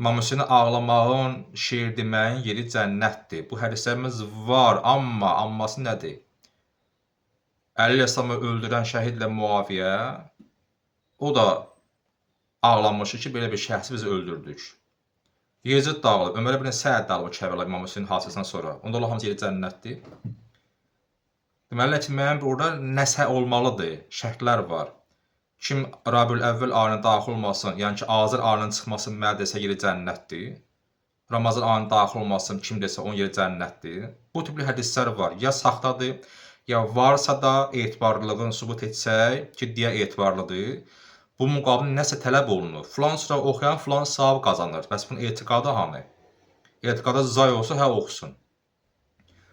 İmam Hüseyni ağlamağın, şeir deməyin yeri cənnətdir. Bu hədislərimiz var, amma amması nədir? Əli Rəssamı öldürən şəhidlə Muaviyə, o da ağlamışdı ki, belə bir şəxsi biz öldürdük. Yezid dağılıb, Ömər ibn Səd dağılıb Kərbəla İmam Hüseynin hadisəsindən sonra. Onda Allah hamısı yeri cənnətdir. Deməli ki, mənim burada nəsə olmalıdır, şərtlər var. Kim Rabiül Əvvəl ayına daxil olmasın, yəni ki, Azər ayının çıxması mənə desə yeri cənnətdir. Ramazan ayına daxil olmasın, kim desə onun yeri cənnətdir. Bu tipli hədislər var. Ya saxtadır, ya varsa da etibarlılığını sübut etsək ki, deyə etibarlıdır. Bu müqabilində nəsə tələb olunur. Filan surə oxuyan filan savab qazanır. Bəs bunun etiqadı hanı? Etiqada zay olsa hə oxusun.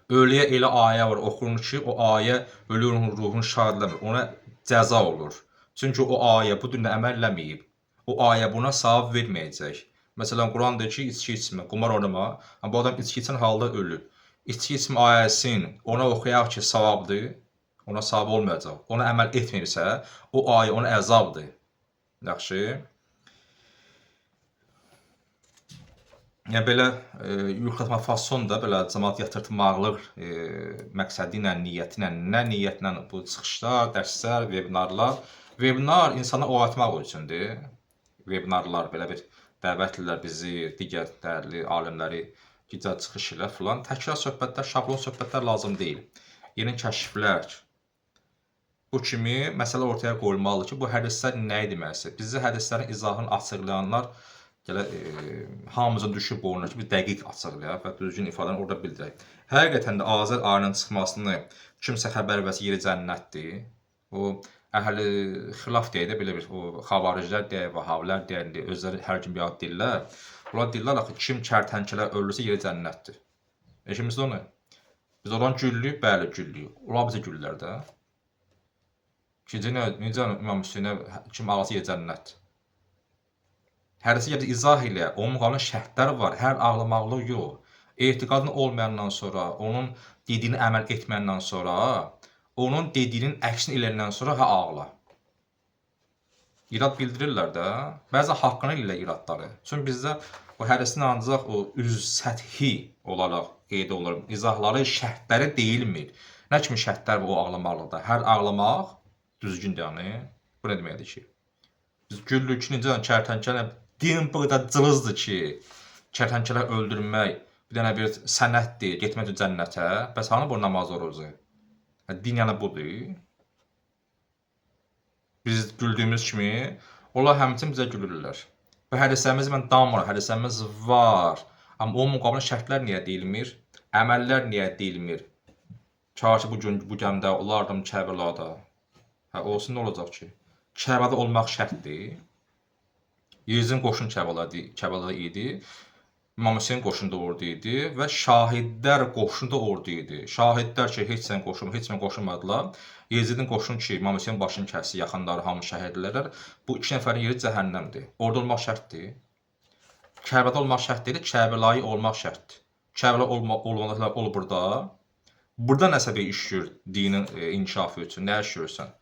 Ölüyə elə ayə var oxunur ki, o ayə ölünün ruhunu şadlamır. Ona cəza olur. Çünki o ayə bu dündə əməl eləməyib. O ayə buna savab verməyəcək. Məsələn, Quran deyir ki, içki içmə, qumar oynama. Amma bu adam içki içən halda ölür. İçki içmə ayəsini ona oxuyaq ki, savabdır. Ona savab olmayacaq. Ona əməl etmirsə, o ayə ona əzabdır. Yaxşı. Yəni belə yıxatma fason da belə cəmaat yatırtmaqlıq məqsədi ilə, niyyəti ilə, nə niyyətlə bu çıxışlar, dərslər, webinarlar. Webinar insana oyatmaq üçündür. Webinarlar belə bir dəvətlidirlər bizi, digər dəyərli alimləri gecə çıxış ilə filan. Təkrar söhbətlər, şablon söhbətlər lazım deyil. Yeni kəşflər. Bu kimi məsələ ortaya qoyulmalıdır ki, bu hədislər nə deməkdir? Bizə hədislərin izahını açıqlayanlar gələ hamımıza düşüb boynuna ki, bir dəqiq açıqlayaq və düzgün ifadəni orada bildirək. Həqiqətən də Azər ayının çıxmasını kimsə xəbər versə yeri cənnətdir. O əhli xilaf deyə də belə bir o xavariclər deyə, vəhabilər deyə, özləri hər gün bir ad deyirlər. Onlar deyirlər axı kim kərtənkələ ölürsə yeri cənnətdir. Eşimizdə onu. Biz oradan güllüyük, bəli güllüyük. Onlar bizə güllülər də. İkinci necə İmam Hüseynə kim ağası yeri cənnət. Hədisi gəlir izah ilə, onun müqabilində şərtlər var. Hər ağlamaqlıq yox. Etiqadın olmayandan sonra, onun dediyini əməl etməyəndən sonra, onun dediyinin əksini eləyəndən sonra hə ağla. İrad bildirirlər də. Bəzən haqqını eləyirlər iradları. Çünki bizdə o hədisin ancaq o üz səthi olaraq qeyd olunur. İzahları, şərtləri deyilmir. Nə kimi şərtlər var o ağlamaqlıqda? Hər ağlamaq düzgündür yəni. Bu nə deməkdir ki? Biz güllük ki, necə kərtənkələ din bu qədər cılızdır ki, kərtənkələ öldürmək bir dənə bir sənətdir, getmək cənnətə. Bəs hanı bu namaz orucu? Din yəni budur. Biz güldüyümüz kimi, onlar həmçinin bizə gülürlər. Bu hədislərimiz mən damıram, hədislərimiz var. Amma o müqabilində şərtlər niyə deyilmir? Əməllər niyə deyilmir? Çarşı bu gəmdə, olardım Kərbəlada. Hə, olsun nə olacaq ki? Kərbəlada olmaq şərtdir. Yezidin qoşun Kərbəlada idi. İmam Hüseyin qoşunu da orada idi və şahidlər qoşunu da orada idi. Şahidlər ki, heç sən qoşulmadılar. Yezidin qoşunu ki, İmam Hüseyin başını kəsdi, yaxınları hamı şəhidlər. Bu iki nəfərin yeri cəhənnəmdir. Orada olmaq şərtdir. Kərbəlada olmaq şərt deyil, Kərbəlayı olmaq şərtdir. Kərbəla olmalıqlar olur burada. Burada nəsə bir iş gör dinin inkişafı üçün. Nə iş görürsən?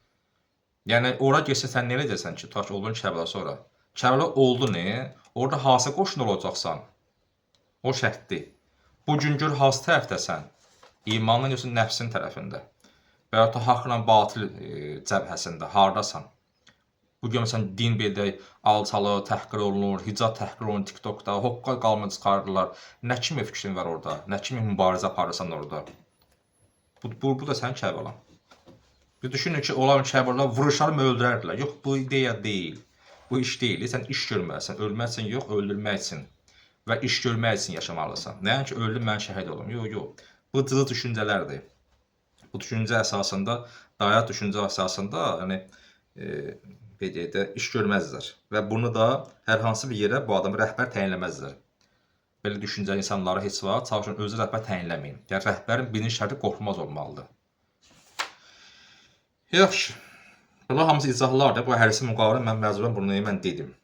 Yəni, ora geçsə sən nə edəcəksən ki, ta ki, olduğun Kərbəla sonra? Kərbəla oldu ne? Orada hansı qoşun olacaqsan? O şərtdir. Bugün gör hansı tərəfdəsən? İmanın yoxsa nəfsin tərəfində? Və ya da haqla batil cəbhəsində, hardasan? Bugün məsələn, din belə alçalır, təhqir olunur, hicab təhqir olunur TikTokda, hoqqa qalma çıxarırlar. Nə kimi fikrin var orada? Nə kimi mübarizə aparırsan orada? Bu da sənin Kərbəlan. Bir düşünün ki, olan Kərbəlalar vuruşarım öldürərdilər. Yox, bu ideya deyil. Bu iş deyil. Sən iş görməlisən. Ölmək üçün yox, öldürmək üçün. Və iş görmək üçün yaşamalısan. Nəyə ki, öldüm, mən şəhid olum. Yox, yox. Bu cılız düşüncələrdir. Bu düşüncə əsasında, dayaq düşüncə əsasında iş görməzlər. Və bunu da hər hansı bir yerə bu adamı rəhbər təyinləməzlər. Belə düşüncəli insanlara heç vaxt çalışın özü rəhbər təyinləməyin. Yəni, rəhbərin birinci şərti qorxmaz olmalıdır. Yaxşı. Bunlar hamısı izahlardır. Bu hədisi müqabilində mən məcburən bunu dedim.